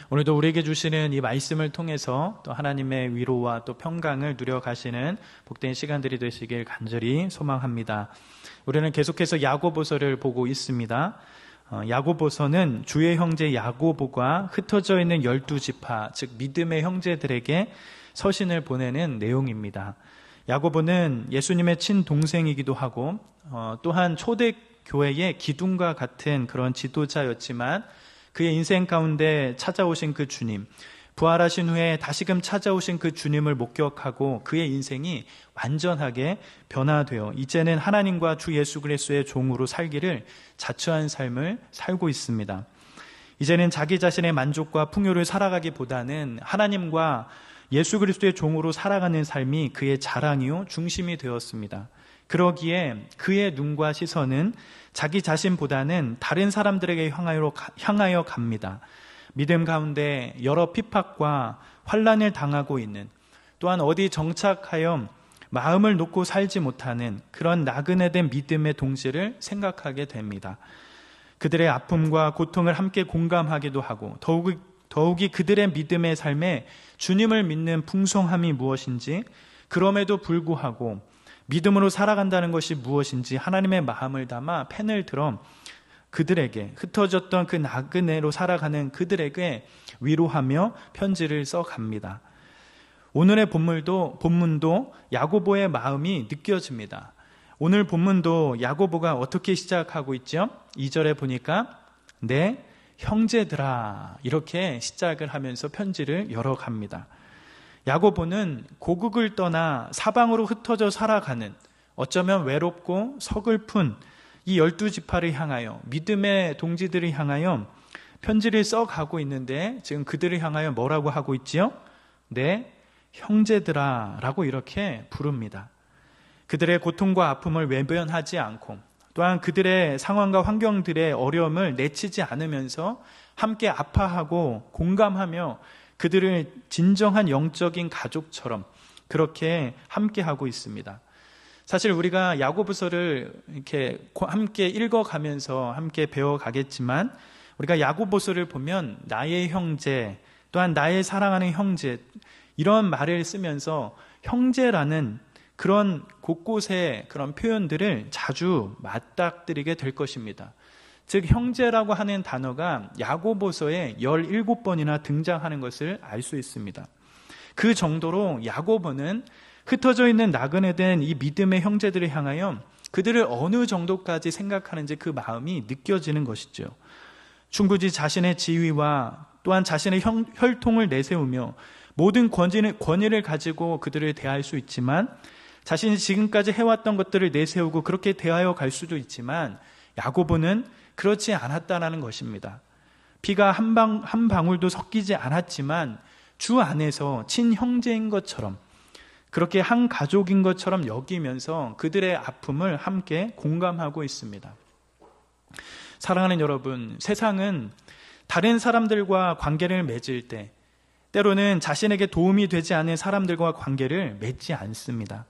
오늘도 우리에게 주시는 이 말씀을 통해서 또 하나님의 위로와 또 평강을 누려가시는 복된 시간들이 되시길 간절히 소망합니다. 우리는 계속해서 야고보서를 보고 있습니다. 야고보서는 주의 형제 야고보가 흩어져 있는 12지파, 즉 믿음의 형제들에게 서신을 보내는 내용입니다. 야고보는 예수님의 친동생이기도 하고 또한 초대교회의 기둥과 같은 그런 지도자였지만 그의 인생 가운데 찾아오신 그 주님, 부활하신 후에 다시금 찾아오신 그 주님을 목격하고 그의 인생이 완전하게 변화되어 이제는 하나님과 주 예수 그리스도의 종으로 살기를 자처한 삶을 살고 있습니다. 이제는 자기 자신의 만족과 풍요를 살아가기보다는 하나님과 예수 그리스도의 종으로 살아가는 삶이 그의 자랑이요 중심이 되었습니다. 그러기에 그의 눈과 시선은 자기 자신보다는 다른 사람들에게 향하여 갑니다. 믿음 가운데 여러 핍박과 환난을 당하고 있는, 또한 어디 정착하여 마음을 놓고 살지 못하는 그런 나그네된 믿음의 동지를 생각하게 됩니다. 그들의 아픔과 고통을 함께 공감하기도 하고 더욱이 그들의 믿음의 삶에 주님을 믿는 풍성함이 무엇인지, 그럼에도 불구하고 믿음으로 살아간다는 것이 무엇인지 하나님의 마음을 담아 펜을 들어 그들에게, 흩어졌던 그 나그네로 살아가는 그들에게 위로하며 편지를 써갑니다. 오늘의 본문도 야고보의 마음이 느껴집니다. 오늘 본문도 야고보가 어떻게 시작하고 있죠? 2절에 보니까 내 형제들아, 이렇게 시작을 하면서 편지를 열어갑니다. 야고보는 고국을 떠나 사방으로 흩어져 살아가는, 어쩌면 외롭고 서글픈 이 12지파를 향하여, 믿음의 동지들을 향하여 편지를 써가고 있는데 지금 그들을 향하여 뭐라고 하고 있지요? 내 형제들아 라고 이렇게 부릅니다. 그들의 고통과 아픔을 외면하지 않고 또한 그들의 상황과 환경들의 어려움을 내치지 않으면서 함께 아파하고 공감하며 그들을 진정한 영적인 가족처럼 그렇게 함께하고 있습니다. 사실 우리가 야고보서를 이렇게 함께 읽어가면서 함께 배워가겠지만 우리가 야고보서를 보면 나의 형제, 또한 나의 사랑하는 형제, 이런 말을 쓰면서 형제라는 그런 곳곳의 그런 표현들을 자주 맞닥뜨리게 될 것입니다. 즉 형제라고 하는 단어가 야고보서에 17번이나 등장하는 것을 알 수 있습니다. 그 정도로 야고보는 흩어져 있는 나그네된 이 믿음의 형제들을 향하여 그들을 어느 정도까지 생각하는지 그 마음이 느껴지는 것이죠. 충분히 자신의 지위와 또한 자신의 혈통을 내세우며 모든 권위를 가지고 그들을 대할 수 있지만, 자신이 지금까지 해왔던 것들을 내세우고 그렇게 대하여 갈 수도 있지만 야고보는 그렇지 않았다는 것입니다. 피가 한 방울도 섞이지 않았지만 주 안에서 친형제인 것처럼, 그렇게 한 가족인 것처럼 여기면서 그들의 아픔을 함께 공감하고 있습니다. 사랑하는 여러분, 세상은 다른 사람들과 관계를 맺을 때 때로는 자신에게 도움이 되지 않은 사람들과 관계를 맺지 않습니다.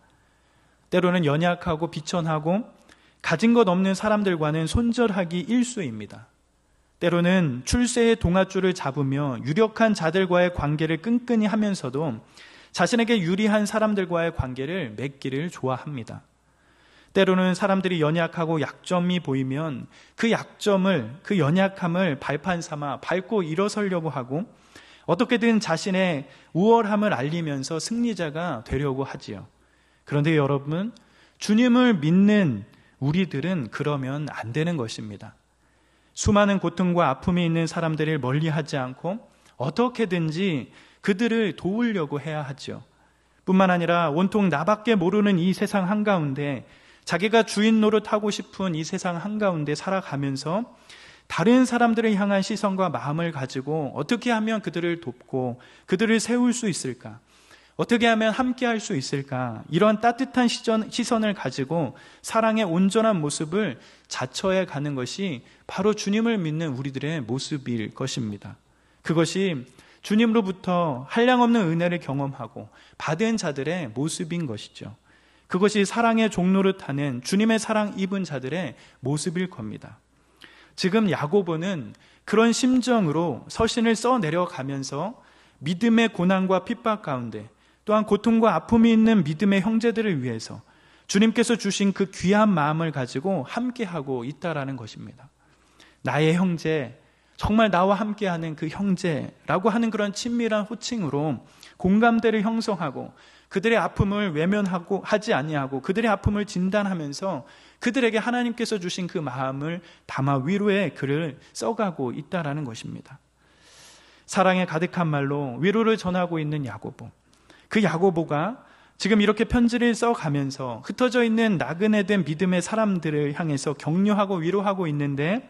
때로는 연약하고 비천하고 가진 것 없는 사람들과는 손절하기 일쑤입니다. 때로는 출세의 동아줄을 잡으며 유력한 자들과의 관계를 끈끈이 하면서도 자신에게 유리한 사람들과의 관계를 맺기를 좋아합니다. 때로는 사람들이 연약하고 약점이 보이면 그 약점을, 그 연약함을 발판 삼아 밟고 일어서려고 하고 어떻게든 자신의 우월함을 알리면서 승리자가 되려고 하지요. 그런데 여러분, 주님을 믿는 우리들은 그러면 안 되는 것입니다. 수많은 고통과 아픔이 있는 사람들을 멀리하지 않고 어떻게든지 그들을 도우려고 해야 하죠. 뿐만 아니라 온통 나밖에 모르는 이 세상 한가운데, 자기가 주인 노릇하고 싶은 이 세상 한가운데 살아가면서 다른 사람들을 향한 시선과 마음을 가지고 어떻게 하면 그들을 돕고 그들을 세울 수 있을까? 어떻게 하면 함께 할 수 있을까? 이런 따뜻한 시선을 가지고 사랑의 온전한 모습을 자처해 가는 것이 바로 주님을 믿는 우리들의 모습일 것입니다. 그것이 주님으로부터 한량없는 은혜를 경험하고 받은 자들의 모습인 것이죠. 그것이 사랑의 종노릇하는 주님의 사랑 입은 자들의 모습일 겁니다. 지금 야고보는 그런 심정으로 서신을 써 내려가면서 믿음의 고난과 핍박 가운데 또한 고통과 아픔이 있는 믿음의 형제들을 위해서 주님께서 주신 그 귀한 마음을 가지고 함께하고 있다라는 것입니다. 나의 형제, 정말 나와 함께하는 그 형제라고 하는 그런 친밀한 호칭으로 공감대를 형성하고 그들의 아픔을 외면하고 하지 아니하고 그들의 아픔을 진단하면서 그들에게 하나님께서 주신 그 마음을 담아 위로의 글을 써가고 있다라는 것입니다. 사랑에 가득한 말로 위로를 전하고 있는 야고보. 그 야고보가 지금 이렇게 편지를 써가면서 흩어져 있는 나그네된 믿음의 사람들을 향해서 격려하고 위로하고 있는데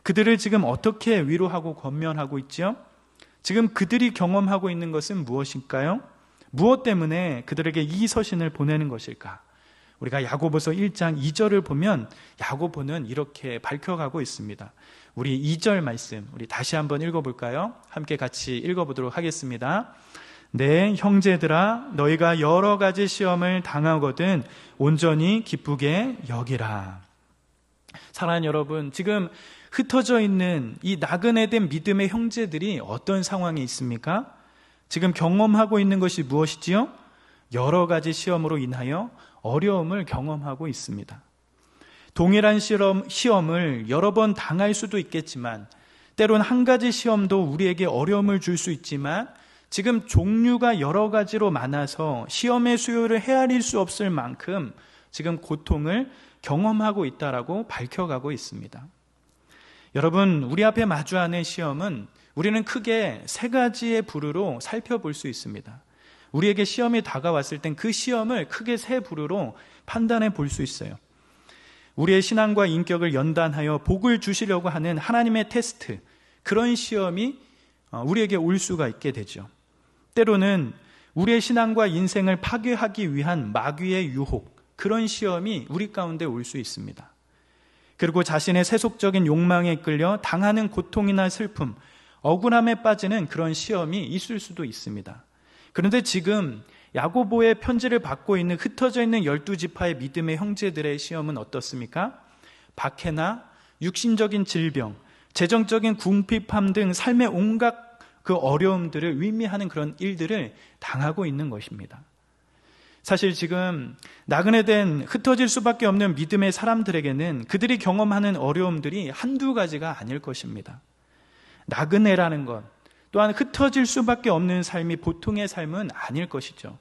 그들을 지금 어떻게 위로하고 권면하고 있죠? 지금 그들이 경험하고 있는 것은 무엇일까요? 무엇 때문에 그들에게 이 서신을 보내는 것일까? 우리가 야고보서 1장 2절을 보면 야고보는 이렇게 밝혀가고 있습니다. 우리 2절 말씀 우리 다시 한번 읽어볼까요? 함께 같이 읽어보도록 하겠습니다. 네, 형제들아 너희가 여러 가지 시험을 당하거든 온전히 기쁘게 여기라. 사랑하는 여러분, 지금 흩어져 있는 이 나그네된 믿음의 형제들이 어떤 상황에 있습니까? 지금 경험하고 있는 것이 무엇이지요? 여러 가지 시험으로 인하여 어려움을 경험하고 있습니다. 동일한 시험을 여러 번 당할 수도 있겠지만 때론 한 가지 시험도 우리에게 어려움을 줄 수 있지만 지금 종류가 여러 가지로 많아서 시험의 수요를 헤아릴 수 없을 만큼 지금 고통을 경험하고 있다라고 밝혀가고 있습니다. 여러분, 우리 앞에 마주하는 시험은 우리는 크게 세 가지의 부류로 살펴볼 수 있습니다. 우리에게 시험이 다가왔을 땐 그 시험을 크게 세 부류로 판단해 볼 수 있어요. 우리의 신앙과 인격을 연단하여 복을 주시려고 하는 하나님의 테스트, 그런 시험이 우리에게 올 수가 있게 되죠. 때로는 우리의 신앙과 인생을 파괴하기 위한 마귀의 유혹, 그런 시험이 우리 가운데 올 수 있습니다. 그리고 자신의 세속적인 욕망에 끌려 당하는 고통이나 슬픔, 억울함에 빠지는 그런 시험이 있을 수도 있습니다. 그런데 지금 야고보의 편지를 받고 있는 흩어져 있는 12지파의 믿음의 형제들의 시험은 어떻습니까? 박해나 육신적인 질병, 재정적인 궁핍함 등 삶의 온갖 그 어려움들을 의미하는 그런 일들을 당하고 있는 것입니다. 사실 지금 나그네된 흩어질 수밖에 없는 믿음의 사람들에게는 그들이 경험하는 어려움들이 한두 가지가 아닐 것입니다. 나그네라는 것, 또한 흩어질 수밖에 없는 삶이 보통의 삶은 아닐 것이죠.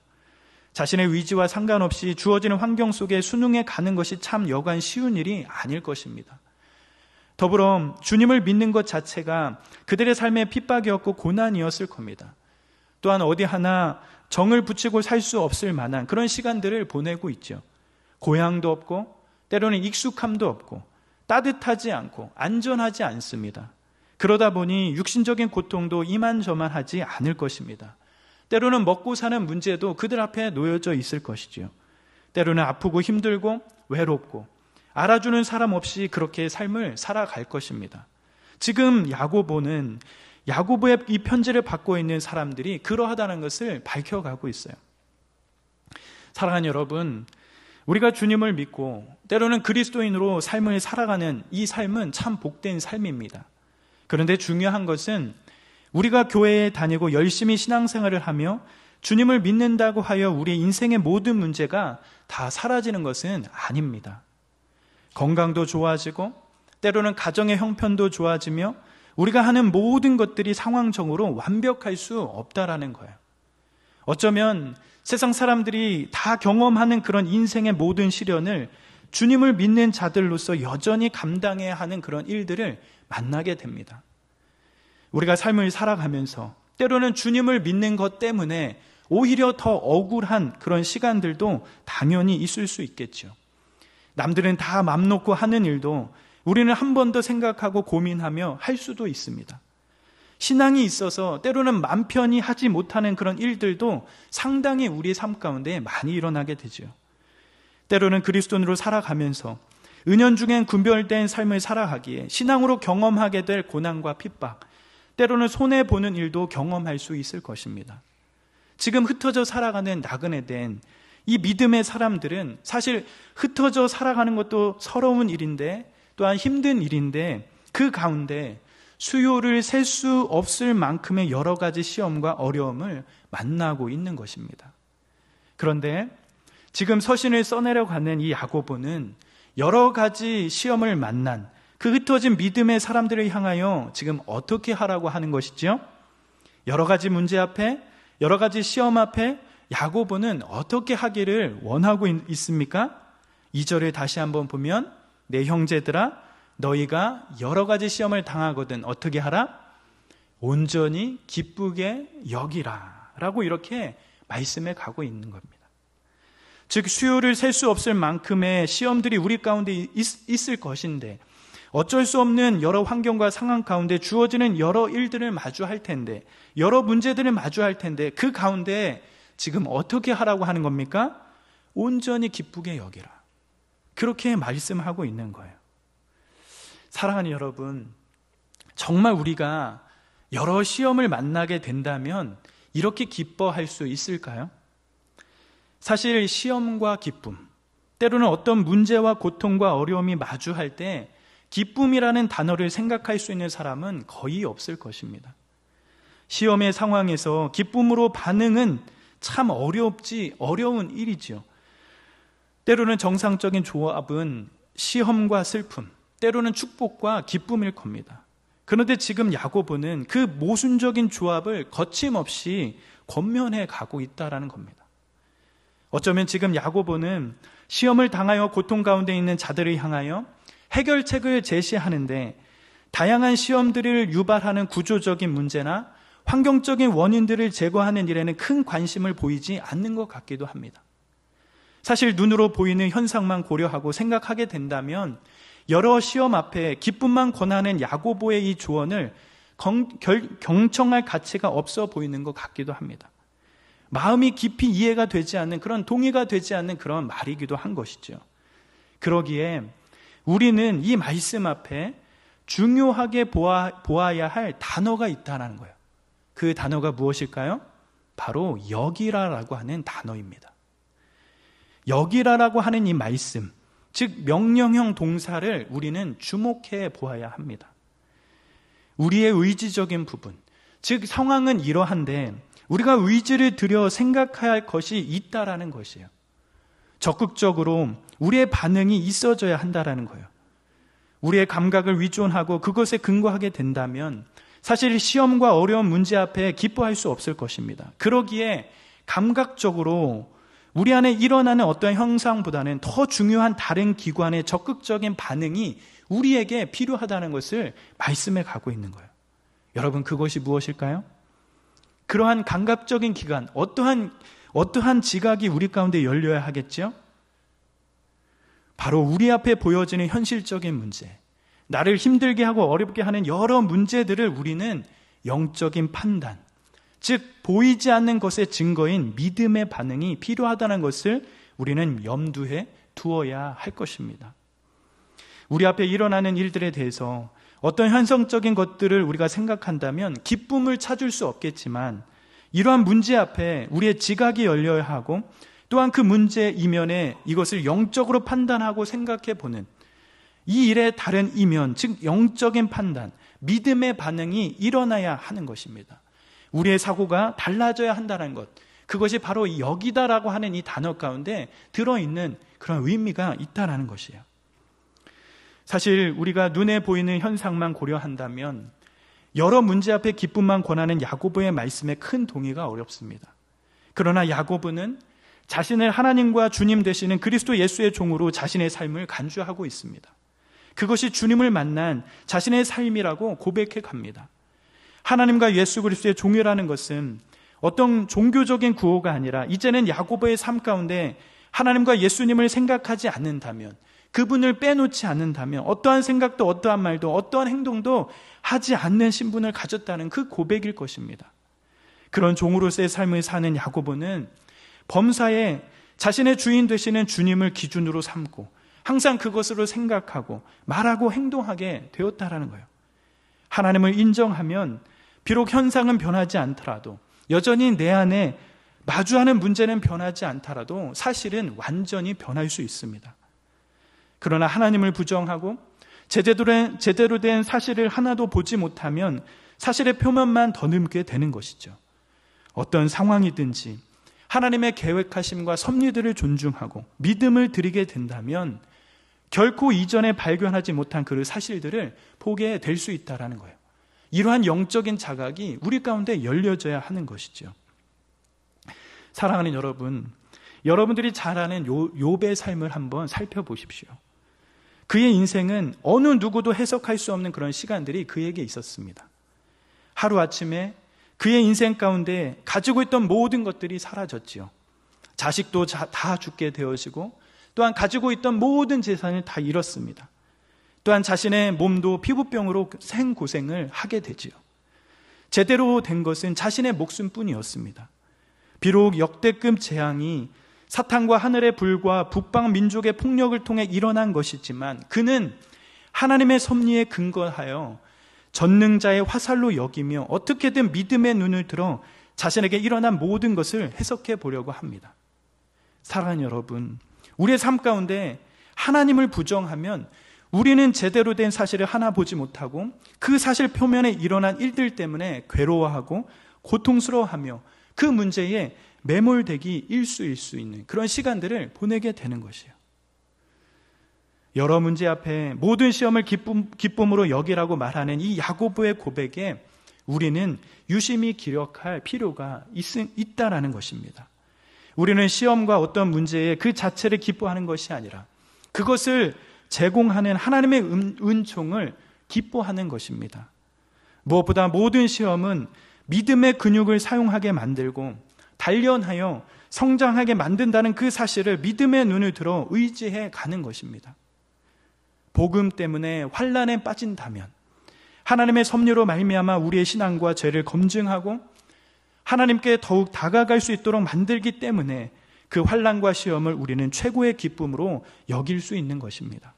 자신의 의지와 상관없이 주어지는 환경 속에 순응해 가는 것이 참 여간 쉬운 일이 아닐 것입니다. 더불어 주님을 믿는 것 자체가 그들의 삶의 핍박이었고 고난이었을 겁니다. 또한 어디 하나 정을 붙이고 살 수 없을 만한 그런 시간들을 보내고 있죠. 고향도 없고 때로는 익숙함도 없고 따뜻하지 않고 안전하지 않습니다. 그러다 보니 육신적인 고통도 이만저만하지 않을 것입니다. 때로는 먹고 사는 문제도 그들 앞에 놓여져 있을 것이죠. 때로는 아프고 힘들고 외롭고 알아주는 사람 없이 그렇게 삶을 살아갈 것입니다. 지금 야고보는 야고보의 이 편지를 받고 있는 사람들이 그러하다는 것을 밝혀가고 있어요. 사랑하는 여러분, 우리가 주님을 믿고 때로는 그리스도인으로 삶을 살아가는 이 삶은 참 복된 삶입니다. 그런데 중요한 것은 우리가 교회에 다니고 열심히 신앙생활을 하며 주님을 믿는다고 하여 우리의 인생의 모든 문제가 다 사라지는 것은 아닙니다. 건강도 좋아지고 때로는 가정의 형편도 좋아지며 우리가 하는 모든 것들이 상황적으로 완벽할 수 없다라는 거예요. 어쩌면 세상 사람들이 다 경험하는 그런 인생의 모든 시련을 주님을 믿는 자들로서 여전히 감당해야 하는 그런 일들을 만나게 됩니다. 우리가 삶을 살아가면서 때로는 주님을 믿는 것 때문에 오히려 더 억울한 그런 시간들도 당연히 있을 수 있겠죠. 남들은 다 맘 놓고 하는 일도 우리는 한 번 더 생각하고 고민하며 할 수도 있습니다. 신앙이 있어서 때로는 맘 편히 하지 못하는 그런 일들도 상당히 우리 삶 가운데 많이 일어나게 되죠. 때로는 그리스도인으로 살아가면서 은연중엔 분별된 삶을 살아가기에 신앙으로 경험하게 될 고난과 핍박, 때로는 손해보는 일도 경험할 수 있을 것입니다. 지금 흩어져 살아가는 나그네된 이 믿음의 사람들은 사실 흩어져 살아가는 것도 서러운 일인데 또한 힘든 일인데 그 가운데 수요를 셀 수 없을 만큼의 여러 가지 시험과 어려움을 만나고 있는 것입니다. 그런데 지금 서신을 써내려가는 이 야고보는 여러 가지 시험을 만난 그 흩어진 믿음의 사람들을 향하여 지금 어떻게 하라고 하는 것이죠? 여러 가지 문제 앞에, 여러 가지 시험 앞에 야고보는 어떻게 하기를 원하고 있습니까? 2절을 다시 한번 보면 내 형제들아 너희가 여러 가지 시험을 당하거든 어떻게 하라? 온전히 기쁘게 여기라 라고 이렇게 말씀해 가고 있는 겁니다. 즉 수요를 셀 수 없을 만큼의 시험들이 우리 가운데 있을 것인데 어쩔 수 없는 여러 환경과 상황 가운데 주어지는 여러 일들을 마주할 텐데 여러 문제들을 마주할 텐데 그 가운데 지금 어떻게 하라고 하는 겁니까? 온전히 기쁘게 여기라. 그렇게 말씀하고 있는 거예요. 사랑하는 여러분, 정말 우리가 여러 시험을 만나게 된다면 이렇게 기뻐할 수 있을까요? 사실 시험과 기쁨, 때로는 어떤 문제와 고통과 어려움이 마주할 때 기쁨이라는 단어를 생각할 수 있는 사람은 거의 없을 것입니다. 시험의 상황에서 기쁨으로 반응은 참 어려운 일이죠. 때로는 정상적인 조합은 시험과 슬픔, 때로는 축복과 기쁨일 겁니다. 그런데 지금 야고보는 그 모순적인 조합을 거침없이 권면해 가고 있다는 겁니다. 어쩌면 지금 야고보는 시험을 당하여 고통 가운데 있는 자들을 향하여 해결책을 제시하는데 다양한 시험들을 유발하는 구조적인 문제나 환경적인 원인들을 제거하는 일에는 큰 관심을 보이지 않는 것 같기도 합니다. 사실 눈으로 보이는 현상만 고려하고 생각하게 된다면 여러 시험 앞에 기쁨만 권하는 야고보의 이 조언을 경청할 가치가 없어 보이는 것 같기도 합니다. 마음이 깊이 이해가 되지 않는 그런 동의가 되지 않는 그런 말이기도 한 것이죠. 그러기에 우리는 이 말씀 앞에 중요하게 보아야 할 단어가 있다는 거예요. 그 단어가 무엇일까요? 바로 여기라라고 하는 단어입니다. 여기라라고 하는 이 말씀, 즉 명령형 동사를 우리는 주목해 보아야 합니다. 우리의 의지적인 부분, 즉 상황은 이러한데 우리가 의지를 들여 생각해야 할 것이 있다라는 것이에요. 적극적으로 우리의 반응이 있어져야 한다라는 거예요. 우리의 감각을 위존하고 그것에 근거하게 된다면 사실 시험과 어려운 문제 앞에 기뻐할 수 없을 것입니다. 그러기에 감각적으로 우리 안에 일어나는 어떤 현상보다는 더 중요한 다른 기관의 적극적인 반응이 우리에게 필요하다는 것을 말씀해 가고 있는 거예요. 여러분, 그것이 무엇일까요? 그러한 감각적인 기관, 어떠한 지각이 우리 가운데 열려야 하겠죠? 바로 우리 앞에 보여지는 현실적인 문제, 나를 힘들게 하고 어렵게 하는 여러 문제들을 우리는 영적인 판단, 즉 보이지 않는 것의 증거인 믿음의 반응이 필요하다는 것을 우리는 염두에 두어야 할 것입니다. 우리 앞에 일어나는 일들에 대해서 어떤 현상적인 것들을 우리가 생각한다면 기쁨을 찾을 수 없겠지만 이러한 문제 앞에 우리의 지각이 열려야 하고 또한 그 문제 이면에 이것을 영적으로 판단하고 생각해 보는 이 일의 다른 이면, 즉 영적인 판단, 믿음의 반응이 일어나야 하는 것입니다. 우리의 사고가 달라져야 한다는 것, 그것이 바로 여기다라고 하는 이 단어 가운데 들어있는 그런 의미가 있다는 것이에요. 사실 우리가 눈에 보이는 현상만 고려한다면 여러 문제 앞에 기쁨만 권하는 야고보의 말씀에 큰 동의가 어렵습니다. 그러나 야고보는 자신을 하나님과 주님 되시는 그리스도 예수의 종으로 자신의 삶을 간주하고 있습니다. 그것이 주님을 만난 자신의 삶이라고 고백해 갑니다. 하나님과 예수 그리스도의 종이라는 것은 어떤 종교적인 구호가 아니라 이제는 야고보의 삶 가운데 하나님과 예수님을 생각하지 않는다면, 그분을 빼놓지 않는다면 어떠한 생각도 어떠한 말도 어떠한 행동도 하지 않는 신분을 가졌다는 그 고백일 것입니다. 그런 종으로서의 삶을 사는 야고보는 범사에 자신의 주인 되시는 주님을 기준으로 삼고 항상 그것으로 생각하고 말하고 행동하게 되었다라는 거예요. 하나님을 인정하면 비록 현상은 변하지 않더라도, 여전히 내 안에 마주하는 문제는 변하지 않더라도 사실은 완전히 변할 수 있습니다. 그러나 하나님을 부정하고 제대로 된 사실을 하나도 보지 못하면 사실의 표면만 더듬게 되는 것이죠. 어떤 상황이든지 하나님의 계획하심과 섭리들을 존중하고 믿음을 드리게 된다면 결코 이전에 발견하지 못한 그 사실들을 보게 될 수 있다는 거예요. 이러한 영적인 자각이 우리 가운데 열려져야 하는 것이죠. 사랑하는 여러분, 여러분들이 잘 아는 욥의 삶을 한번 살펴보십시오. 그의 인생은 어느 누구도 해석할 수 없는 그런 시간들이 그에게 있었습니다. 하루아침에 그의 인생 가운데 가지고 있던 모든 것들이 사라졌지요. 자식도 다 죽게 되어지고 또한 가지고 있던 모든 재산을 다 잃었습니다. 또한 자신의 몸도 피부병으로 생고생을 하게 되지요. 제대로 된 것은 자신의 목숨뿐이었습니다. 비록 역대급 재앙이 사탄과 하늘의 불과 북방 민족의 폭력을 통해 일어난 것이지만 그는 하나님의 섭리에 근거하여 전능자의 화살로 여기며 어떻게든 믿음의 눈을 들어 자신에게 일어난 모든 것을 해석해 보려고 합니다. 사랑하는 여러분, 우리의 삶 가운데 하나님을 부정하면 우리는 제대로 된 사실을 하나 보지 못하고 그 사실 표면에 일어난 일들 때문에 괴로워하고 고통스러워하며 그 문제에 매몰되기 일수일 수 있는 그런 시간들을 보내게 되는 것이에요. 여러 문제 앞에 모든 시험을 기쁨으로 여기라고 말하는 이 야고보의 고백에 우리는 유심히 기억할 필요가 있다라는 것입니다. 우리는 시험과 어떤 문제에 그 자체를 기뻐하는 것이 아니라 그것을 제공하는 하나님의 은총을 기뻐하는 것입니다. 무엇보다 모든 시험은 믿음의 근육을 사용하게 만들고 단련하여 성장하게 만든다는 그 사실을 믿음의 눈을 들어 의지해 가는 것입니다. 복음 때문에 환난에 빠진다면 하나님의 섭리로 말미암아 우리의 신앙과 죄를 검증하고 하나님께 더욱 다가갈 수 있도록 만들기 때문에 그 환난과 시험을 우리는 최고의 기쁨으로 여길 수 있는 것입니다.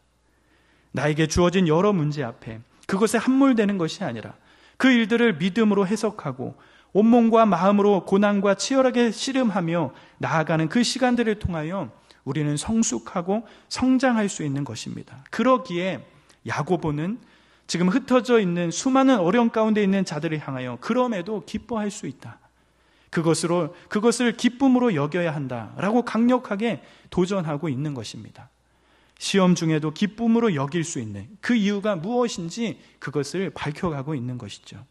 나에게 주어진 여러 문제 앞에 그것에 함몰되는 것이 아니라 그 일들을 믿음으로 해석하고 온몸과 마음으로 고난과 치열하게 씨름하며 나아가는 그 시간들을 통하여 우리는 성숙하고 성장할 수 있는 것입니다. 그러기에 야고보는 지금 흩어져 있는 수많은 어려움 가운데 있는 자들을 향하여 그럼에도 기뻐할 수 있다. 그것을 기쁨으로 여겨야 한다라고 강력하게 도전하고 있는 것입니다. 시험 중에도 기쁨으로 여길 수 있는 그 이유가 무엇인지 그것을 밝혀가고 있는 것이죠.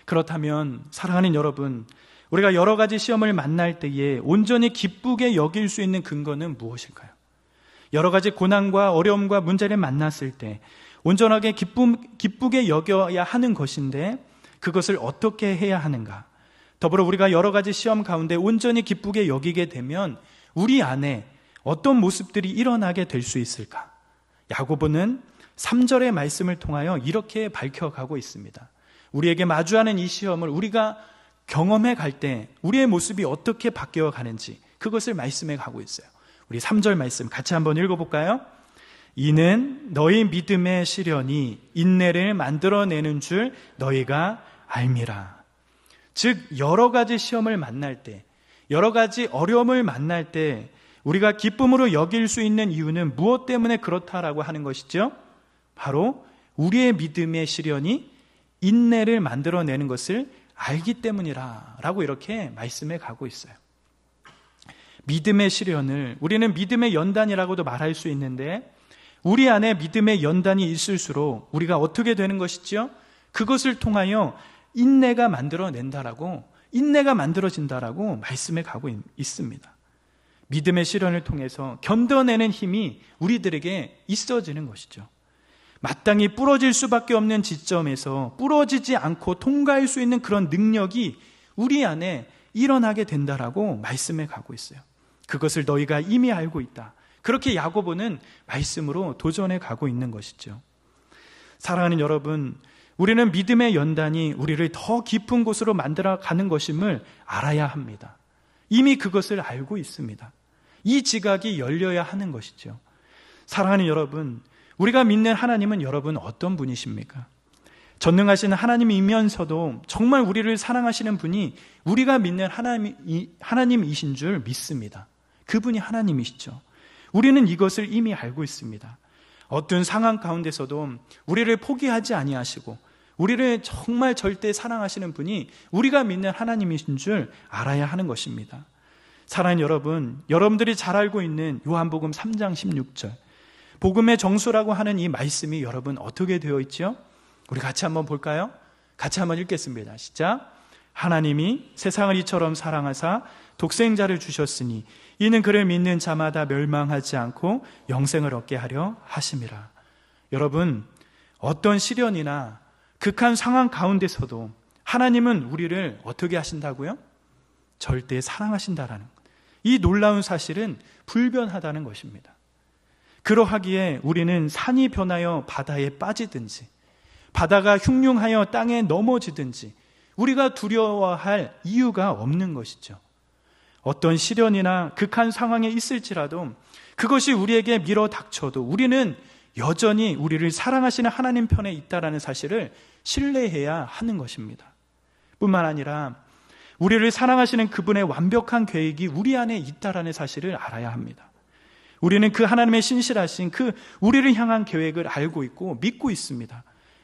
그렇다면 사랑하는 여러분, 우리가 여러 가지 시험을 만날 때에 온전히 기쁘게 여길 수 있는 근거는 무엇일까요? 여러 가지 고난과 어려움과 문제를 만났을 때 온전하게 기쁘게 여겨야 하는 것인데 그것을 어떻게 해야 하는가? 더불어 우리가 여러 가지 시험 가운데 온전히 기쁘게 여기게 되면 우리 안에 어떤 모습들이 일어나게 될 수 있을까? 야고보는 3절의 말씀을 통하여 이렇게 밝혀가고 있습니다. 우리에게 마주하는 이 시험을 우리가 경험해 갈 때 우리의 모습이 어떻게 바뀌어 가는지 그것을 말씀해 가고 있어요. 우리 3절 말씀 같이 한번 읽어볼까요? 이는 너희 믿음의 시련이 인내를 만들어내는 줄 너희가 알미라. 즉 여러 가지 시험을 만날 때, 여러 가지 어려움을 만날 때 우리가 기쁨으로 여길 수 있는 이유는 무엇 때문에 그렇다라고 하는 것이죠? 바로 우리의 믿음의 시련이 인내를 만들어내는 것을 알기 때문이라 라고 이렇게 말씀해 가고 있어요. 믿음의 시련을 우리는 믿음의 연단이라고도 말할 수 있는데 우리 안에 믿음의 연단이 있을수록 우리가 어떻게 되는 것이죠? 그것을 통하여 인내가 만들어진다라고 말씀해 가고 있습니다. 믿음의 시련을 통해서 견뎌내는 힘이 우리들에게 있어지는 것이죠. 마땅히 부러질 수밖에 없는 지점에서 부러지지 않고 통과할 수 있는 그런 능력이 우리 안에 일어나게 된다라고 말씀해 가고 있어요. 그것을 너희가 이미 알고 있다. 그렇게 야고보는 말씀으로 도전해 가고 있는 것이죠. 사랑하는 여러분, 우리는 믿음의 연단이 우리를 더 깊은 곳으로 만들어 가는 것임을 알아야 합니다. 이미 그것을 알고 있습니다. 이 지각이 열려야 하는 것이죠. 사랑하는 여러분, 우리가 믿는 하나님은 여러분 어떤 분이십니까? 전능하신 하나님이면서도 정말 우리를 사랑하시는 분이 우리가 믿는 하나님이신 줄 믿습니다. 그분이 하나님이시죠. 우리는 이것을 이미 알고 있습니다. 어떤 상황 가운데서도 우리를 포기하지 아니하시고 우리를 정말 절대 사랑하시는 분이 우리가 믿는 하나님이신 줄 알아야 하는 것입니다. 사랑하는 여러분, 여러분들이 잘 알고 있는 요한복음 3장 16절 복음의 정수라고 하는 이 말씀이 여러분 어떻게 되어 있죠? 우리 같이 한번 볼까요? 같이 한번 읽겠습니다. 시작. 하나님이 세상을 이처럼 사랑하사 독생자를 주셨으니 이는 그를 믿는 자마다 멸망하지 않고 영생을 얻게 하려 하심이라. 여러분, 어떤 시련이나 극한 상황 가운데서도 하나님은 우리를 어떻게 하신다고요? 절대 사랑하신다라는 것. 이 놀라운 사실은 불변하다는 것입니다. 그러하기에 우리는 산이 변하여 바다에 빠지든지 바다가 흉흉하여 땅에 넘어지든지 우리가 두려워할 이유가 없는 것이죠. 어떤 시련이나 극한 상황에 있을지라도 그것이 우리에게 밀어 닥쳐도 우리는 여전히 우리를 사랑하시는 하나님 편에 있다라는 사실을 신뢰해야 하는 것입니다. 뿐만 아니라 우리를 사랑하시는 그분의 완벽한 계획이 우리 안에 있다라는 사실을 알아야 합니다. 우리는 그 하나님의 신실하신 그 우리를 향한 계획을 알고 있고 믿고 있습니다.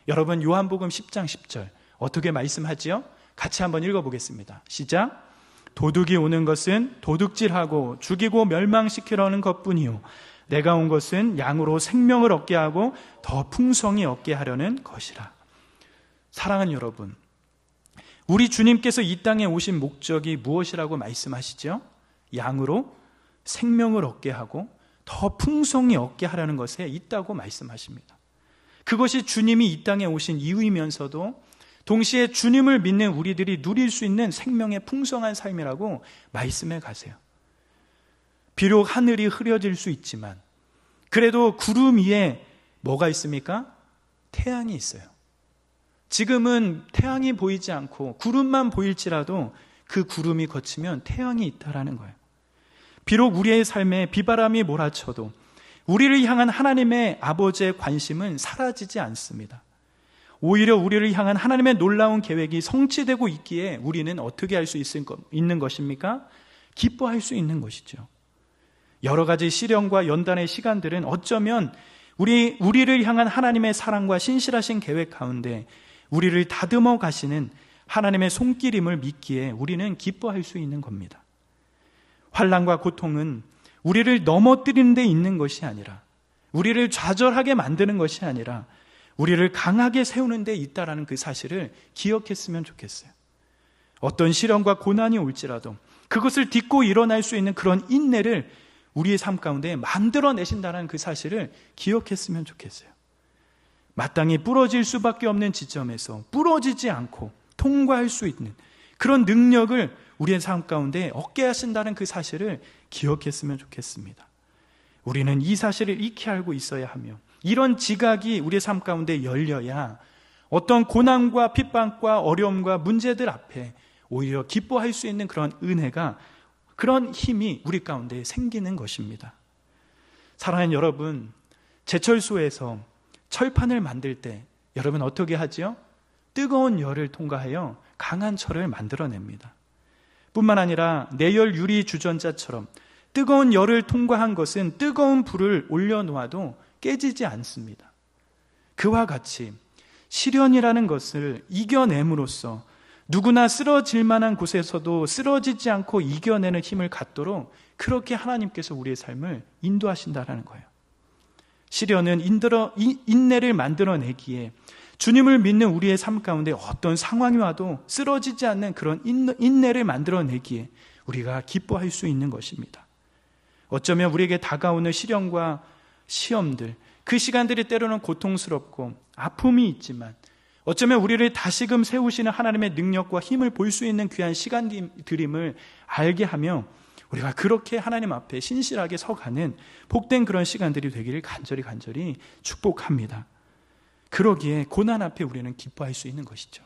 여러분, 요한복음 10장 10절 어떻게 말씀하지요? 같이 한번 읽어보겠습니다. 시작. 도둑이 오는 것은 도둑질하고 죽이고 멸망시키려는 것뿐이요 내가 온 것은 양으로 생명을 얻게 하고 더 풍성히 얻게 하려는 것이라. 사랑하는 여러분, 우리 주님께서 이 땅에 오신 목적이 무엇이라고 말씀하시죠? 양으로 생명을 얻게 하고 더 풍성히 얻게 하려는 것에 있다고 말씀하십니다. 그것이 주님이 이 땅에 오신 이유이면서도 동시에 주님을 믿는 우리들이 누릴 수 있는 생명의 풍성한 삶이라고 말씀해 가세요. 비록 하늘이 흐려질 수 있지만 그래도 구름 위에 뭐가 있습니까? 태양이 있어요. 지금은 태양이 보이지 않고 구름만 보일지라도 그 구름이 거치면 태양이 있다라는 거예요. 비록 우리의 삶에 비바람이 몰아쳐도 우리를 향한 하나님의 아버지의 관심은 사라지지 않습니다. 오히려 우리를 향한 하나님의 놀라운 계획이 성취되고 있기에 우리는 어떻게 할 수 있는 것입니까? 기뻐할 수 있는 것이죠. 여러 가지 시련과 연단의 시간들은 어쩌면 우리를 향한 하나님의 사랑과 신실하신 계획 가운데 우리를 다듬어 가시는 하나님의 손길임을 믿기에 우리는 기뻐할 수 있는 겁니다. 환난과 고통은 우리를 넘어뜨리는 데 있는 것이 아니라 우리를 좌절하게 만드는 것이 아니라 우리를 강하게 세우는 데 있다라는 그 사실을 기억했으면 좋겠어요. 어떤 시련과 고난이 올지라도 그것을 딛고 일어날 수 있는 그런 인내를 우리의 삶 가운데 만들어내신다는 그 사실을 기억했으면 좋겠어요. 마땅히 부러질 수밖에 없는 지점에서 부러지지 않고 통과할 수 있는 그런 능력을 우리의 삶 가운데 얻게 하신다는 그 사실을 기억했으면 좋겠습니다. 우리는 이 사실을 익히 알고 있어야 하며 이런 지각이 우리의 삶 가운데 열려야 어떤 고난과 핍박과 어려움과 문제들 앞에 오히려 기뻐할 수 있는 그런 은혜가, 그런 힘이 우리 가운데 생기는 것입니다. 사랑하는 여러분, 제철소에서 철판을 만들 때 여러분 어떻게 하지요? 뜨거운 열을 통과하여 강한 철을 만들어냅니다. 뿐만 아니라 내열 유리 주전자처럼 뜨거운 열을 통과한 것은 뜨거운 불을 올려놓아도 깨지지 않습니다. 그와 같이 시련이라는 것을 이겨냄으로써 누구나 쓰러질 만한 곳에서도 쓰러지지 않고 이겨내는 힘을 갖도록 그렇게 하나님께서 우리의 삶을 인도하신다는 거예요. 시련은 인내를 만들어내기에 주님을 믿는 우리의 삶 가운데 어떤 상황이 와도 쓰러지지 않는 그런 인내를 만들어내기에 우리가 기뻐할 수 있는 것입니다. 어쩌면 우리에게 다가오는 시련과 시험들, 그 시간들이 때로는 고통스럽고 아픔이 있지만 어쩌면 우리를 다시금 세우시는 하나님의 능력과 힘을 볼 수 있는 귀한 시간들임을 알게 하며 우리가 그렇게 하나님 앞에 신실하게 서가는 복된 그런 시간들이 되기를 간절히 축복합니다. 그러기에 고난 앞에 우리는 기뻐할 수 있는 것이죠.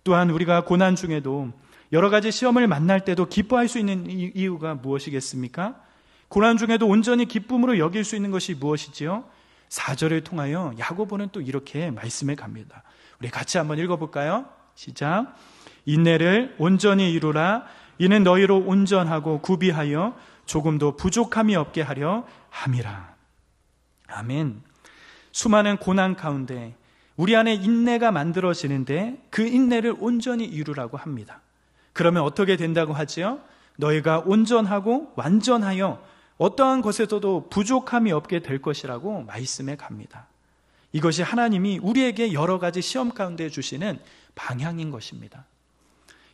또한 우리가 고난 중에도 여러 가지 시험을 만날 때도 기뻐할 수 있는 이유가 무엇이겠습니까? 고난 중에도 온전히 기쁨으로 여길 수 있는 것이 무엇이지요? 4절을 통하여 야고보는 또 이렇게 말씀해 갑니다. 우리 같이 한번 읽어볼까요? 시작. 인내를 온전히 이루라. 이는 너희로 온전하고 구비하여 조금도 부족함이 없게 하려 함이라. 아멘. 수많은 고난 가운데 우리 안에 인내가 만들어지는데 그 인내를 온전히 이루라고 합니다. 그러면 어떻게 된다고 하지요? 너희가 온전하고 완전하여 어떠한 것에서도 부족함이 없게 될 것이라고 말씀해 갑니다. 이것이 하나님이 우리에게 여러 가지 시험 가운데 주시는 방향인 것입니다.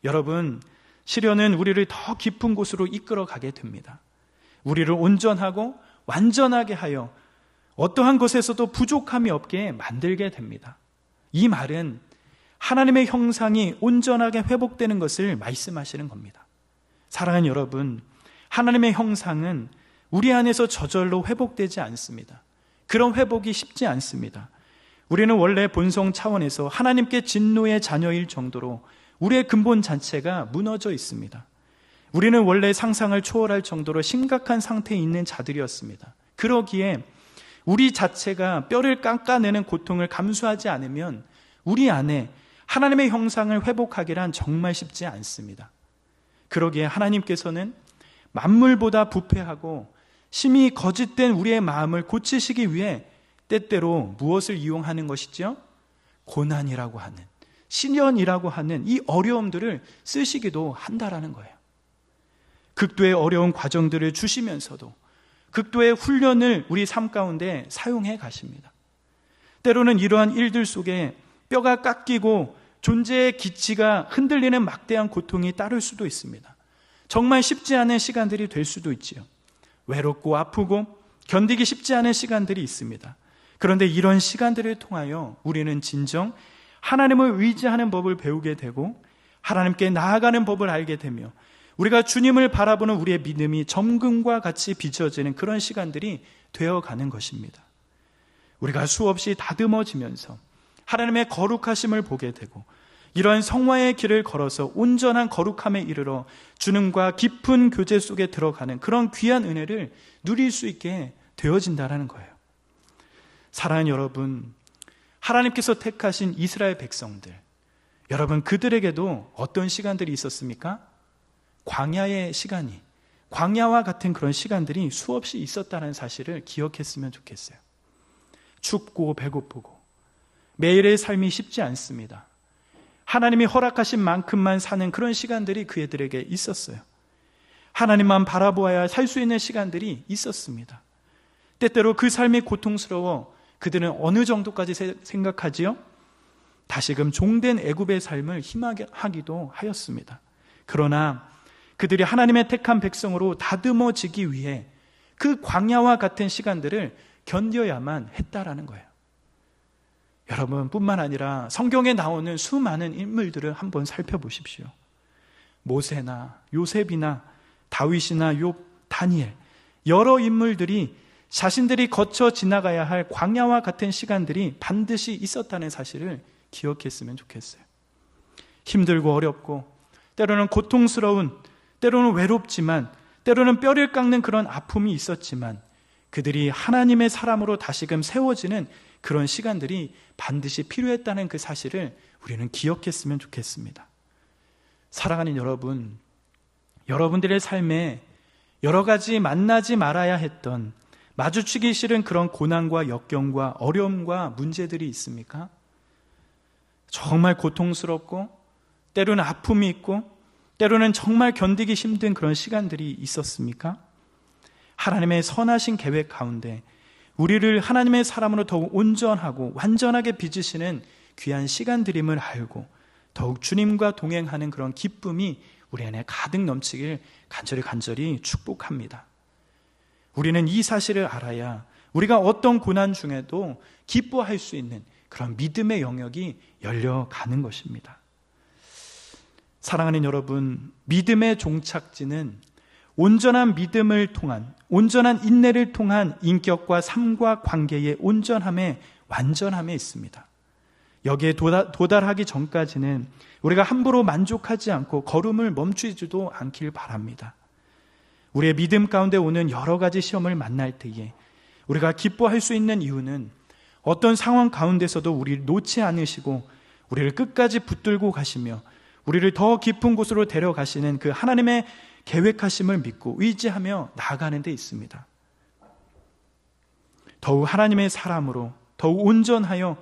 여러분, 시련은 우리를 더 깊은 곳으로 이끌어 가게 됩니다. 우리를 온전하고 완전하게 하여 어떠한 것에서도 부족함이 없게 만들게 됩니다. 이 말은 하나님의 형상이 온전하게 회복되는 것을 말씀하시는 겁니다. 사랑하는 여러분, 하나님의 형상은 우리 안에서 저절로 회복되지 않습니다. 그런 회복이 쉽지 않습니다. 우리는 원래 본성 차원에서 하나님께 진노의 자녀일 정도로 우리의 근본 자체가 무너져 있습니다. 우리는 원래 상상을 초월할 정도로 심각한 상태에 있는 자들이었습니다. 그러기에 우리 자체가 뼈를 깎아내는 고통을 감수하지 않으면 우리 안에 하나님의 형상을 회복하기란 정말 쉽지 않습니다. 그러기에 하나님께서는 만물보다 부패하고 심히 거짓된 우리의 마음을 고치시기 위해 때때로 무엇을 이용하는 것이죠? 고난이라고 하는, 시련이라고 하는 이 어려움들을 쓰시기도 한다라는 거예요. 극도의 어려운 과정들을 주시면서도 극도의 훈련을 우리 삶 가운데 사용해 가십니다. 때로는 이러한 일들 속에 뼈가 깎이고 존재의 기치가 흔들리는 막대한 고통이 따를 수도 있습니다. 정말 쉽지 않은 시간들이 될 수도 있지요. 외롭고 아프고 견디기 쉽지 않은 시간들이 있습니다. 그런데 이런 시간들을 통하여 우리는 진정 하나님을 의지하는 법을 배우게 되고 하나님께 나아가는 법을 알게 되며 우리가 주님을 바라보는 우리의 믿음이 점금과 같이 비춰지는 그런 시간들이 되어가는 것입니다. 우리가 수없이 다듬어지면서 하나님의 거룩하심을 보게 되고 이러한 성화의 길을 걸어서 온전한 거룩함에 이르러 주님과 깊은 교제 속에 들어가는 그런 귀한 은혜를 누릴 수 있게 되어진다는 거예요. 사랑하는 여러분, 하나님께서 택하신 이스라엘 백성들, 여러분 그들에게도 어떤 시간들이 있었습니까? 광야의 시간이, 광야와 같은 그런 시간들이 수없이 있었다는 사실을 기억했으면 좋겠어요. 춥고 배고프고 매일의 삶이 쉽지 않습니다. 하나님이 허락하신 만큼만 사는 그런 시간들이 그들에게 있었어요. 하나님만 바라보아야 살 수 있는 시간들이 있었습니다. 때때로 그 삶이 고통스러워 그들은 어느 정도까지 생각하지요? 다시금 종된 애굽의 삶을 희망하기도 하였습니다. 그러나 그들이 하나님의 택한 백성으로 다듬어지기 위해 그 광야와 같은 시간들을 견뎌야만 했다라는 거예요. 여러분뿐만 아니라 성경에 나오는 수많은 인물들을 한번 살펴보십시오. 모세나 요셉이나 다윗이나 욥, 다니엘, 여러 인물들이 자신들이 거쳐 지나가야 할 광야와 같은 시간들이 반드시 있었다는 사실을 기억했으면 좋겠어요. 힘들고 어렵고 때로는 고통스러운, 때로는 외롭지만 때로는 뼈를 깎는 그런 아픔이 있었지만 그들이 하나님의 사람으로 다시금 세워지는 그런 시간들이 반드시 필요했다는 그 사실을 우리는 기억했으면 좋겠습니다. 사랑하는 여러분, 여러분들의 삶에 여러 가지 만나지 말아야 했던, 마주치기 싫은 그런 고난과 역경과 어려움과 문제들이 있습니까? 정말 고통스럽고 때로는 아픔이 있고 때로는 정말 견디기 힘든 그런 시간들이 있었습니까? 하나님의 선하신 계획 가운데 우리를 하나님의 사람으로 더욱 온전하고 완전하게 빚으시는 귀한 시간들임을 알고 더욱 주님과 동행하는 그런 기쁨이 우리 안에 가득 넘치길 간절히 축복합니다. 우리는 이 사실을 알아야 우리가 어떤 고난 중에도 기뻐할 수 있는 그런 믿음의 영역이 열려가는 것입니다. 사랑하는 여러분, 믿음의 종착지는 온전한 믿음을 통한, 온전한 인내를 통한 인격과 삶과 관계의 온전함에, 완전함에 있습니다. 여기에 도달하기 전까지는 우리가 함부로 만족하지 않고 걸음을 멈추지도 않길 바랍니다. 우리의 믿음 가운데 오는 여러 가지 시험을 만날 때에 우리가 기뻐할 수 있는 이유는 어떤 상황 가운데서도 우리를 놓지 않으시고 우리를 끝까지 붙들고 가시며 우리를 더 깊은 곳으로 데려가시는 그 하나님의 계획하심을 믿고 의지하며 나아가는 데 있습니다. 더욱 하나님의 사람으로 더욱 온전하여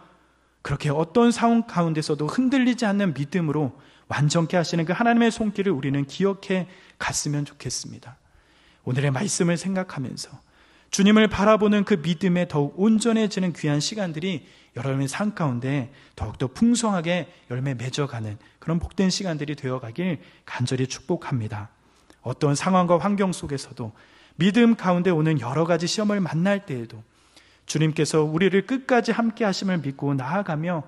그렇게 어떤 상황 가운데서도 흔들리지 않는 믿음으로 완전케 하시는 그 하나님의 손길을 우리는 기억해 갔으면 좋겠습니다. 오늘의 말씀을 생각하면서 주님을 바라보는 그 믿음에 더욱 온전해지는 귀한 시간들이 여러분의 삶 가운데 더욱더 풍성하게 열매 맺어가는 그런 복된 시간들이 되어가길 간절히 축복합니다. 어떤 상황과 환경 속에서도 믿음 가운데 오는 여러 가지 시험을 만날 때에도 주님께서 우리를 끝까지 함께 하심을 믿고 나아가며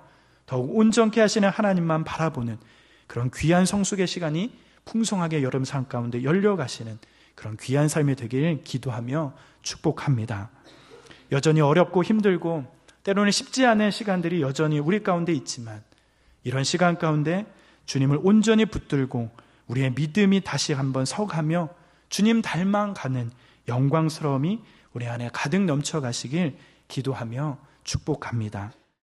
더욱 온전케 하시는 하나님만 바라보는 그런 귀한 성숙의 시간이 풍성하게 여러분 삶 가운데 열려가시는 그런 귀한 삶이 되길 기도하며 축복합니다. 여전히 어렵고 힘들고 때로는 쉽지 않은 시간들이 여전히 우리 가운데 있지만 이런 시간 가운데 주님을 온전히 붙들고 우리의 믿음이 다시 한번 서가며 주님 닮아가는 영광스러움이 우리 안에 가득 넘쳐가시길 기도하며 축복합니다.